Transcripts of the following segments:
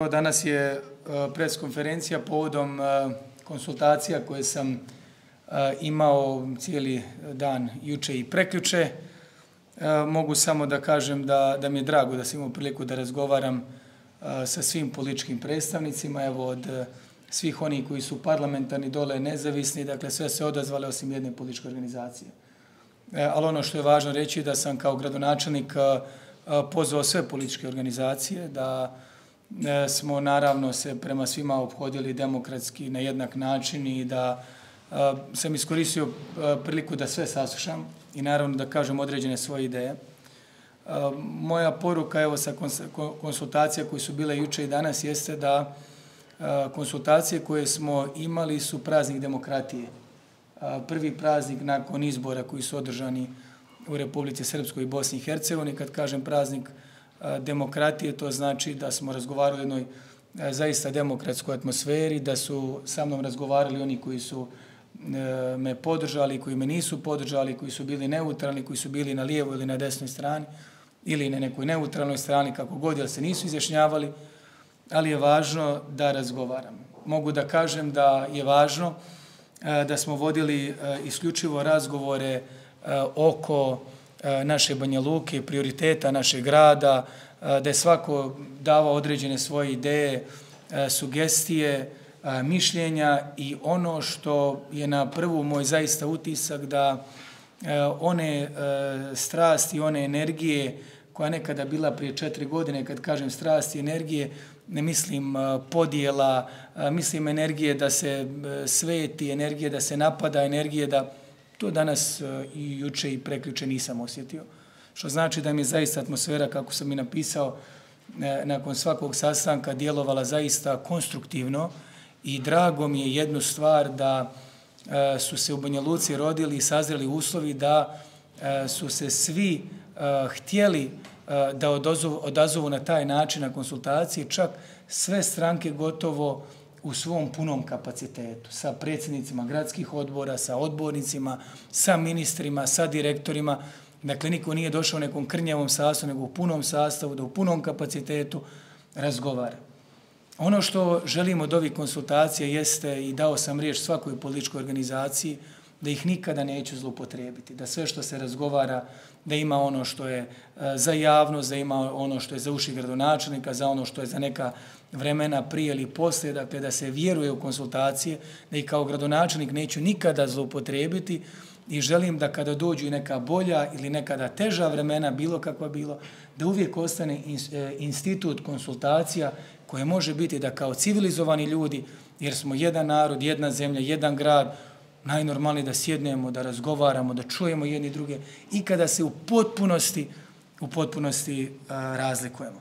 Danas je preskonferencija povodom konsultacija koje sam imao cijeli dan juče i prekjuče. Mogu samo da kažem da mi je drago da sam imao priliku da razgovaram sa svim političkim predstavnicima, evo od svih onih koji su parlamentarni, dole nezavisni, dakle sve se odazvale osim jedne političke organizacije. Ali ono što je važno reći da sam kao gradonačelnik pozvao sve političke organizacije, da smo naravno se prema svima ophodili demokratski na jednak način i da sam iskoristio priliku da sve saslušam i naravno da kažem određene svoje ideje. Moja poruka evo sa konsultacija koje su bile juče i danas jeste da konsultacije koje smo imali su praznik demokratije. Prvi praznik nakon izbora koji su održani u Republici Srpskoj i Bosni i Hercegovini. Kad kažem praznik demokratije, to znači da smo razgovarali o jednoj zaista demokratskoj atmosferi, da su sa mnom razgovarali oni koji su me podržali, koji me nisu podržali, koji su bili neutralni, koji su bili na lijevoj ili na desnoj strani ili na nekoj neutralnoj strani, kako god, jer se nisu izjašnjavali, ali je važno da razgovaramo. Mogu da kažem da je važno da smo vodili isključivo razgovore oko naše Banja Luke, prioriteta našeg grada, da je svako davao određene svoje ideje, sugestije, mišljenja i ono što je na prvu moj zaista utisak da one strasti, one energije koja nekada bila prije 4 godine, kad kažem strasti, energije, ne mislim podjela, mislim energije da se sveti, energije da se napada, energije da to danas i juče i prekjuče nisam osjetio. Što znači da mi je zaista atmosfera, kako sam i napisao, nakon svakog sastanka djelovala zaista konstruktivno i drago mi je jednu stvar da su se u Banja Luci rodili i sazreli uslovi da su se svi htjeli da odazovu na taj način na konsultacije, čak sve stranke gotovo u svom punom kapacitetu, sa predsjednicima gradskih odbora, sa odbornicima, sa ministrima, sa direktorima. Dakle, niko nije došao u nekom krnjavom sastavu, nego u punom sastavu, da u punom kapacitetu razgovara. Ono što želimo od ovih konsultacija jeste, i dao sam riječ svakoj političkoj organizaciji, da ih nikada neću zloupotrijebiti, da sve što se razgovara, da ima ono što je za javnost, da ima ono što je za uši gradonačelnika, za ono što je za neka vremena prije ili poslije, dakle da se vjeruje u konsultacije, da i kao gradonačelnik neću nikada zloupotrijebiti i želim da kada dođu i neka bolja ili nekada teža vremena, bilo kakva bilo, da uvijek ostane institut konsultacija koje može biti da kao civilizovani ljudi, jer smo jedan narod, jedna zemlja, jedan grad, najnormalnije da sjednemo, da razgovaramo, da čujemo jedni druge i kada se u potpunosti razlikujemo.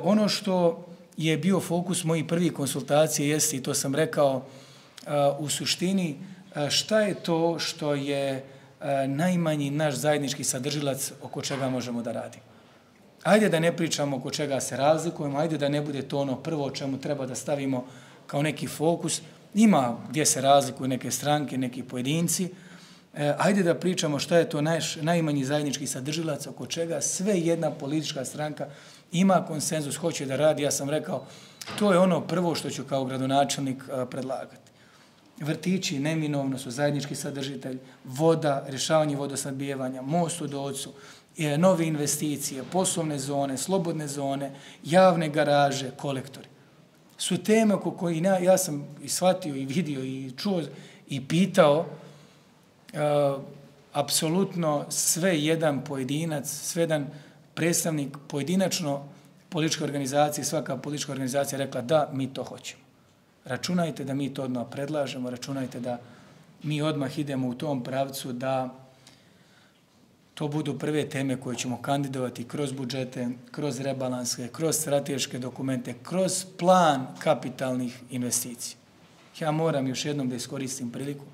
Ono što je bio fokus mojih prvih konsultacija jeste, i to sam rekao, u suštini šta je to što je najmanji naš zajednički sadržilac oko čega možemo da radimo. Ajde da ne pričamo oko čega se razlikujemo, ajde da ne bude to ono prvo o čemu treba da stavimo kao neki fokus. Ima gdje se razlikuju neke stranke, neki pojedinci. Ajde da pričamo šta je to naš najmanji zajednički sadržilac oko čega sve jedna politička stranka ima konsenzus, hoće da radi. Ja sam rekao, to je ono prvo što ću kao gradonačelnik predlagati. Vrtići neminovno su zajednički sadržitelj, voda, rješavanje vodosnabdijevanja, most u Dolcu, nove investicije, poslovne zone, slobodne zone, javne garaže, kolektori. Su teme oko koje ja sam i shvatio i vidio i čuo i pitao apsolutno sve jedan pojedinac, sve jedan predstavnik pojedinačno političke organizacije, svaka politička organizacija rekla da, mi to hoćemo. Računajte da mi to odmah predlažemo, računajte da mi odmah idemo u tom pravcu da to budu prve teme koje ćemo kandidovati kroz budžete, kroz rebalanske, kroz strateške dokumente, kroz plan kapitalnih investicija. Ja moram još jednom da iskoristim priliku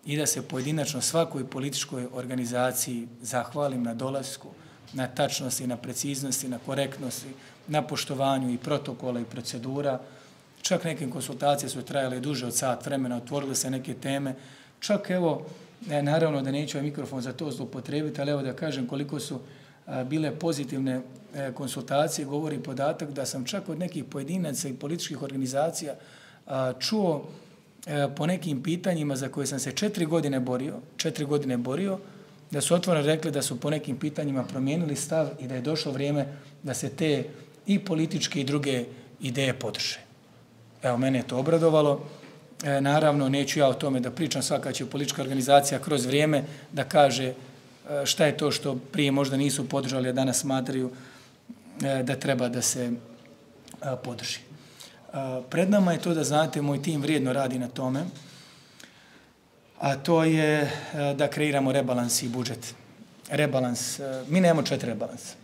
i da se pojedinačno svakoj političkoj organizaciji zahvalim na dolasku, na tačnosti, na preciznosti, na korektnosti, na poštovanju i protokola i procedura. Čak neke konsultacije su trajale duže od sat vremena, otvorile se neke teme. Čak evo, naravno da neću ovaj mikrofon za to zloupotrijebiti, ali evo da kažem koliko su bile pozitivne konsultacije, govori podatak da sam čak od nekih pojedinaca i političkih organizacija čuo po nekim pitanjima za koje sam se 4 godine borio, da su otvoreno rekli da su po nekim pitanjima promijenili stav i da je došlo vrijeme da se te i političke i druge ideje podrže. Evo, mene je to obradovalo. Naravno, neću ja o tome da pričam, svaka će politička organizacija kroz vrijeme da kaže šta je to što prije možda nisu podržali, a danas smatraju da treba da se podrži. Pred nama je to da znate, moj tim vrijedno radi na tome, a to je da kreiramo rebalans i budžet. Rebalans, mi nemamo 4 rebalansa.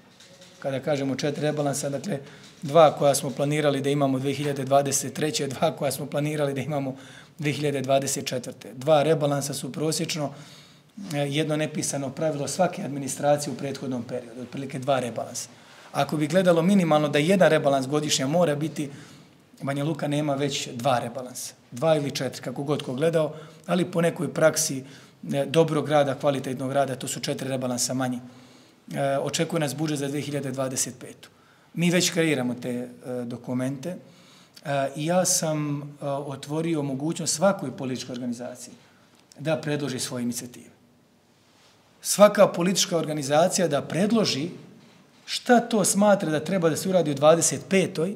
Kada kažemo 4 rebalansa, dakle, 2 koja smo planirali da imamo 2023. 2 koja smo planirali da imamo 2024. 2 rebalansa su prosječno jedno nepisano pravilo svake administracije u prethodnom periodu, otprilike 2 rebalansa. Ako bi gledalo minimalno da 1 rebalans godišnja mora biti, Banja Luka nema već 2 rebalansa. 2 ili 4, kako god ko gledao, ali po nekoj praksi dobrog rada, kvalitetnog rada, to su 4 rebalansa manje. Očekuje nas budžet za 2025. Mi već kreiramo te dokumente i ja sam otvorio mogućnost svakoj političkoj organizaciji da predloži svoje inicijative. Svaka politička organizacija da predloži šta to smatra da treba da se uradi u 25.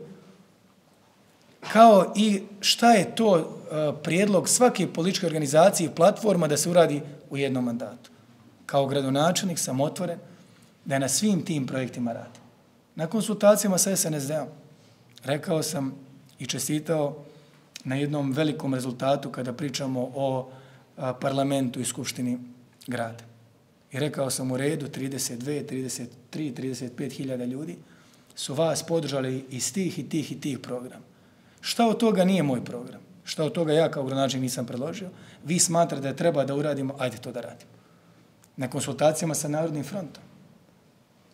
kao i šta je to prijedlog svake političke organizacije i platforma da se uradi u jednom mandatu. Kao gradonačelnik sam otvoren da na svim tim projektima radi. Na konsultacijama sa SNSD-om rekao sam i čestitao na jednom velikom rezultatu kada pričamo o parlamentu i skupštini grada. I rekao sam u redu 32, 33, 35 hiljada ljudi su vas podržali iz tih i tih i tih programa. Šta od toga nije moj program? Šta od toga ja kao gradonačelnik nisam predložio? Vi smatrate da treba da uradimo, ajde to da radimo. Na konsultacijama sa Narodnim frontom.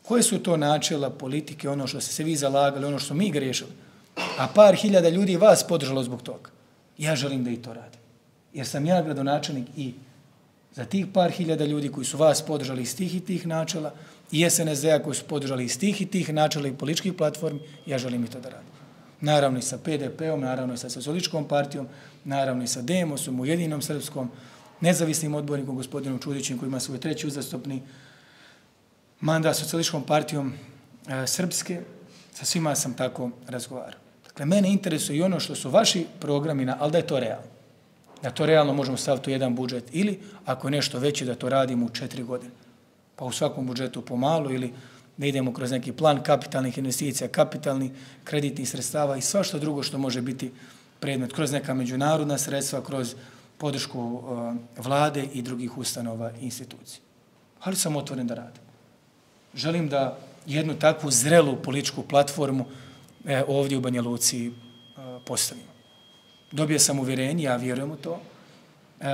Koje su to načela politike, ono što ste se vi zalagali, ono što smo mi griješili? A par hiljada ljudi vas podržalo zbog toga. Ja želim da i to radim. Jer sam ja gradonačelnik i za tih par hiljada ljudi koji su vas podržali iz tih i tih načela i SNSD-a koji su podržali iz tih i tih načela i političkih platformi, ja želim i to da radim. Naravno i sa PDP-om, naravno i sa Socijalističkom partijom, naravno i sa Demosom, Ujedinjenom srpskom, nezavisnim odbornikom gospodinom Čudićem koji ima svoj 3. uzastopni mandat Socijalističkom partijom Srpske, sa svima sam tako razgovarao. Dakle, mene interesuje i ono što su vaši programi, ali da je to realno. Da to realno možemo staviti u jedan budžet ili, ako je nešto veće, da to radimo u 4 godine. Pa u svakom budžetu pomalo ili da idemo kroz neki plan kapitalnih investicija, kapitalnih kreditnih sredstava i sva što drugo što može biti predmet, kroz neka međunarodna sredstva, kroz podršku vlade i drugih ustanova i institucija. Ali sam otvoren da radim. Želim da jednu takvu zrelu političku platformu ovdje u Banja Luci postavimo. Dobio sam uvjerenje, ja vjerujem u to,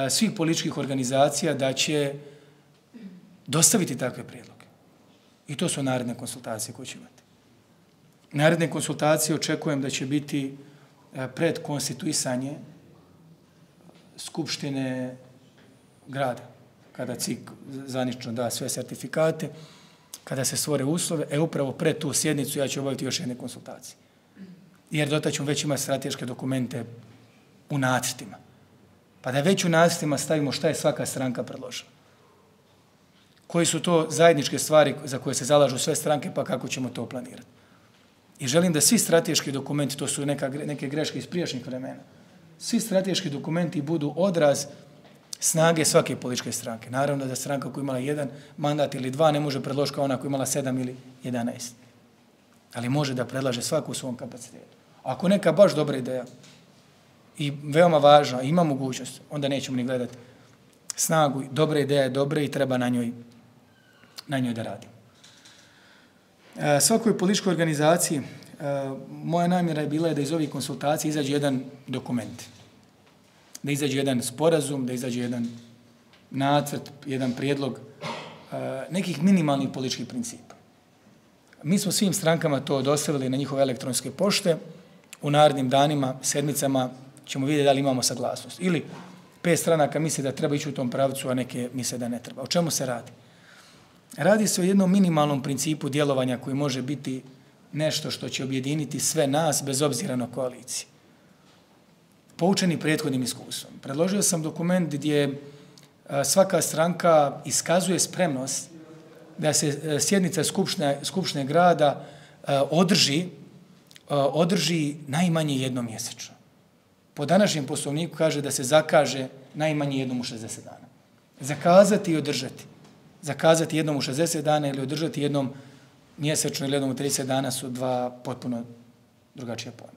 svih političkih organizacija da će dostaviti takve prijedloge. I to su naredne konsultacije koje će imati. Naredne konsultacije očekujem da će biti pred konstituisanje Skupštine grada, kada CIK zvanično da sve sertifikate, kada se stvore uslove, upravo pred tu sjednicu ja ću obaviti još jedne konsultacije. Jer dotad ćemo već imati strateške dokumente u nacrtima. Pa da već u nacrtima stavimo šta je svaka stranka predložila. Koji su to zajedničke stvari za koje se zalažu sve stranke, pa kako ćemo to planirati. I želim da svi strateški dokumenti, to su neke greške iz prijašnjih vremena, svi strateški dokumenti budu odraz snage svake političke stranke. Naravno da stranka koja imala 1 mandat ili 2 ne može predložiti kao ona koja imala 7 ili 11. Ali može da predlaže svaku u svom kapacitetu. Ako neka baš dobra ideja i veoma važna, ima mogućnost, onda nećemo ni gledati snagu. Dobra ideja je dobra i treba na njoj da radimo. Svakoj političkoj organizaciji moja namjera je bila da iz ovih konsultacija izađe jedan dokument. Da izađe jedan sporazum, da izađe jedan nacrt, jedan prijedlog nekih minimalnih političkih principa. Mi smo svim strankama to dostavili na njihove elektronske pošte. U narednim danima, sedmicama ćemo vidjeti da li imamo saglasnost. Ili 5 stranaka misli da treba ići u tom pravcu, a neke misle da ne treba. O čemu se radi? Radi se o jednom minimalnom principu djelovanja koji može biti nešto što će objediniti sve nas bez obzira na koaliciju. Poučeni prethodnim iskustvom. Predložio sam dokument gdje svaka stranka iskazuje spremnost da se sjednica Skupštine grada održi najmanje jednom mjesečno. Po današnjem poslovniku kaže da se zakaže najmanje jednom u 60 dana. Zakazati i održati. Zakazati jednom u 60 dana ili održati jednom mjesečno ili jednom u 30 dana su dva potpuno drugačija pojma.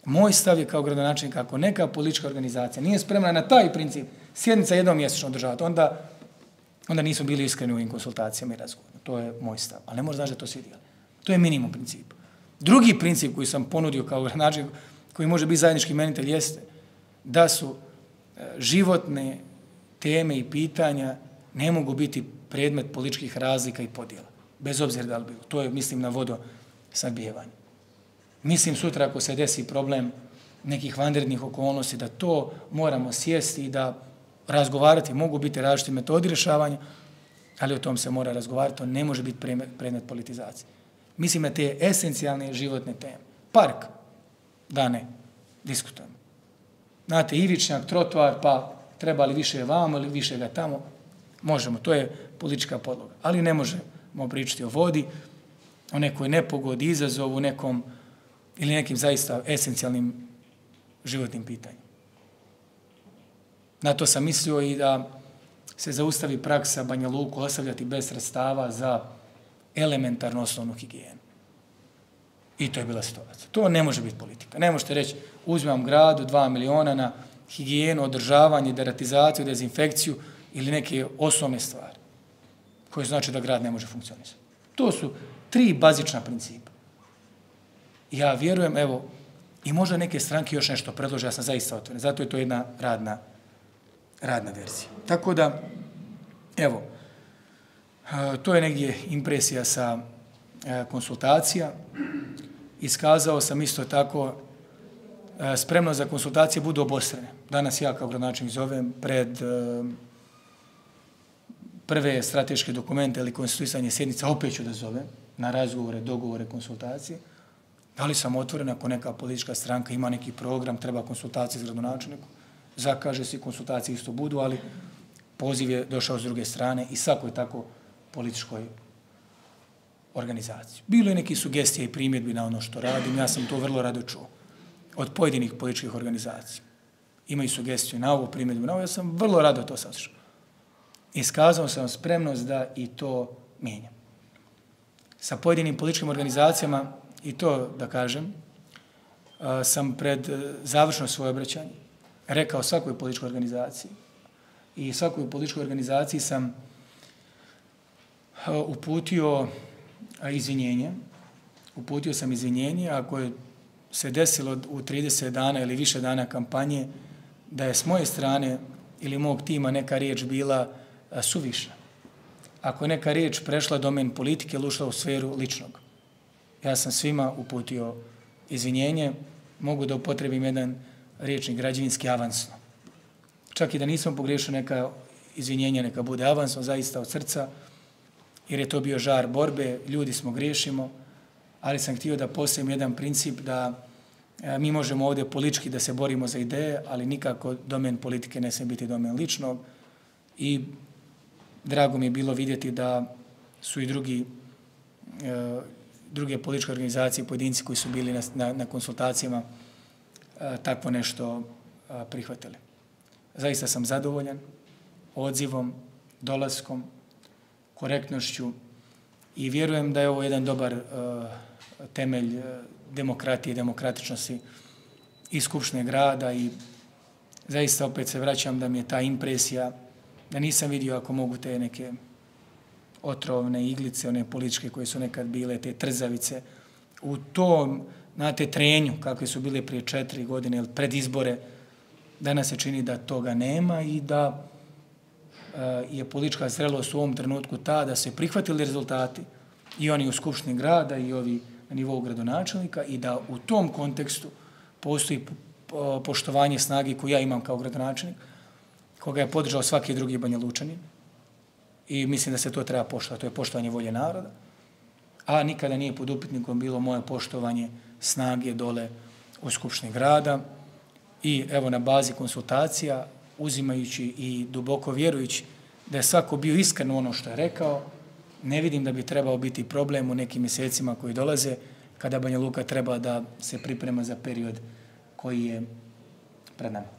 Moj stav je kao gradonačelnik, ako neka politička organizacija nije spremna na taj princip sjednica jednom mjesečno održavati, onda nismo bili iskreni u ovim konsultacijama i razgovorima. To je moj stav. Ali ne može znači da to svi dijeli. To je minimum principa. Drugi princip koji sam ponudio kao gradonačelnik, koji može biti zajednički imenitelj, jeste da su životne teme i pitanja ne mogu biti predmet političkih razlika i podjela. Bez obzira da li bilo. To je, mislim, na vodosnabdijevanje. Mislim, sutra ako se desi problem nekih vanrednih okolnosti, da to moramo sjesti i da razgovarati, mogu biti različiti metodi rješavanja, ali o tom se mora razgovarati, to ne može biti predmet politizacije. Mislim na te esencijalne životne teme. Park, da ne, diskutujemo. Znate, ivičnjak, trotoar, pa treba li više vamo ili više ga tamo, možemo, to je politička podloga. Ali ne možemo pričati o vodi, o nekoj nepogodi, izazovu, nekom ili nekim zaista esencijalnim životnim pitanjima. Na to sam mislio i da se zaustavi praksa Banja Luku ostavljati bez sredstava za elementarnu osnovnu higijenu. I to je bila situacija. To ne može biti politika. Ne možete reći uzmem gradu 2 miliona na higijenu, održavanje, deratizaciju, dezinfekciju ili neke osnovne stvari koje znači da grad ne može funkcionisati. To su 3 bazična principa. Ja vjerujem, evo, i možda neke stranke još nešto predlože, ja sam zaista otvoren. Zato je to jedna radna verzija. Tako da, evo, to je negdje impresija sa konsultacija. Iskazao sam isto tako spremno za konsultacije budu obostrane. Danas ja kao gradonačelnik zovem pred prve strateške dokumente ili konstituisanje sjednica, opet ću da zovem na razgovore, dogovore, konsultacije. Da li sam otvoren ako neka politička stranka ima neki program, treba konsultacije s gradonačelnikom, zakaže se, konsultacije isto budu, ali poziv je došao s druge strane i svakoj tako političkoj organizaciji. Bilo je neki sugestije i primjedbi na ono što radim, ja sam to vrlo rado čuo od pojedinih političkih organizacija. Imaju sugestiju na ovo, primjedbu na ovo, ja sam vrlo rado to saslušao. Iskazao sam spremnost da i to mijenjam. Sa pojedinim političkim organizacijama, i to da kažem, sam pred završno svoje obraćanje rekao svakoj političkoj organizaciji i svakoj političkoj organizaciji sam uputio izvinjenje ako je se desilo u 30 dana ili više dana kampanje da je s moje strane ili mog tima neka riječ bila suvišna. Ako je neka riječ prešla domen politike ili ušla u sferu ličnog. Ja sam svima uputio izvinjenje, mogu da upotrebim jedan riječnik građevinski avansno. Čak i da nisam pogriješio neka izvinjenja, neka bude avansno, zaista od srca, jer je to bio žar borbe, ljudi smo griješimo, ali sam htio da postavim jedan princip da mi možemo ovdje politički da se borimo za ideje, ali nikako domen politike ne smije biti domen ličnog i drago mi je bilo vidjeti da su i druge političke organizacije, pojedinci koji su bili na konsultacijama takvo nešto prihvatili. Zaista sam zadovoljan odzivom, dolaskom, korektnošću i vjerujem da je ovo jedan dobar temelj demokratije i demokratičnosti i Skupštine grada i zaista opet se vraćam da mi je ta impresija da nisam vidio ako mogu te neke otrovne iglice, one političke koje su nekad bile, te trzavice, u tom, znate, trenju kakve su bile prije 4 godine ili pred izbore, danas se čini da toga nema i da je politička zrelost u ovom trenutku ta da se prihvatili rezultati i oni u Skupštini grada i ovi na nivou gradonačelnika i da u tom kontekstu postoji poštovanje snage koju ja imam kao gradonačelnik, koga je podržao svaki drugi Banja Lučanin i mislim da se to treba poštovati. To je poštovanje volje naroda, a nikada nije pod upitnikom bilo moje poštovanje snage dole u Skupštini grada. I evo, na bazi konsultacija, uzimajući i duboko vjerujući da je svako bio iskren u ono što je rekao, ne vidim da bi trebao biti problem u nekim mjesecima koji dolaze, kada Banja Luka treba da se priprema za period koji je pred nama.